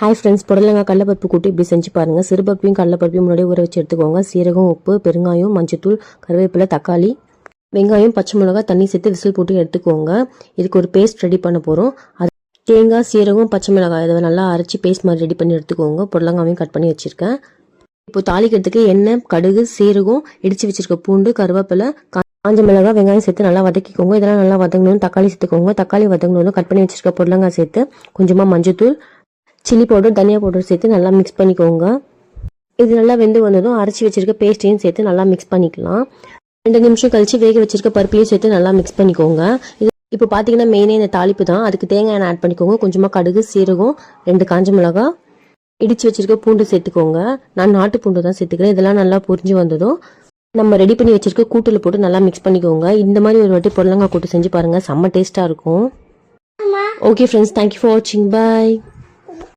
Hi friends, புடலங்காய் கடலைப்பருப்பு கூட்டி இப்படி செஞ்சு பாருங்கள். சிறுபருப்பையும் கடலைப்பருப்பையும் முன்னாடியே ஊற வச்சு எடுத்துக்கோங்க. சீரகம், உப்பு, பெருங்காயம், மஞ்சத்தூள், கருவேப்பிலை, தக்காளி, வெங்காயம், பச்சை மிளகாய், தண்ணி சேர்த்து விசில் போட்டு எடுத்துக்கோங்க. இதுக்கு ஒரு பேஸ்ட் ரெடி பண்ண போகிறோம். அது தேங்காய், சீரகம், பச்சை மிளகாய் இதை நல்லா அரைச்சி பேஸ்ட் மாதிரி ரெடி பண்ணி எடுத்துக்கோங்க. புடலங்காயும் கட் பண்ணி வச்சுருக்கேன். இப்போ தாளிக்கிறதுக்கு எண்ணெய், கடுகு, சீரகம், இடித்து வச்சுருக்க பூண்டு, கருவேப்பிலை, காஞ்ச மிளகாய், வெங்காயம் சேர்த்து நல்லா வதக்கிக்கோங்க. இதெல்லாம் நல்லா வதங்கணும். தக்காளி சேர்த்துக்கோங்க. தக்காளி வதங்கணும். கட் பண்ணி வச்சுருக்க புடலங்காய் சேர்த்து கொஞ்சமாக மஞ்சத்தூள், சில்லி பவுடர், தனியா பவுடர் சேர்த்து நல்லா மிக்ஸ் பண்ணிக்கோங்க. இது நல்லா வெந்து வந்ததும் அரைச்சி வச்சிருக்க பேஸ்ட்டையும் சேர்த்து நல்லா மிக்ஸ் பண்ணிக்கலாம். 2 நிமிஷம் கழிச்சு வேக வச்சிருக்க பருப்பையும் சேர்த்து நல்லா மிக்ஸ் பண்ணிக்கோங்க. இது இப்போ பார்த்தீங்கன்னா மெயினே இந்த தாளிப்பு தான். அதுக்கு தேங்காய் எண்ணெய் ஆட் பண்ணிக்கோங்க. கொஞ்சமாக கடுகு, சீரகம், 2 காஞ்ச மிளகாய், இடிச்சு வச்சிருக்க பூண்டு சேர்த்துக்கோங்க. நான் நாட்டு பூண்டு தான் சேர்த்துக்கிறேன். இதெல்லாம் நல்லா பொரிஞ்சு வந்ததும் நம்ம ரெடி பண்ணி வச்சிருக்க கூட்டில் போட்டு நல்லா மிக்ஸ் பண்ணிக்கோங்க. இந்த மாதிரி ஒரு வாட்டி புடலங்காய் கூட்டு செஞ்சு பாருங்க, செம்ம டேஸ்ட்டாக இருக்கும். ஓகே ஃப்ரெண்ட்ஸ், தேங்க்யூ ஃபார் வாட்சிங். பாய்.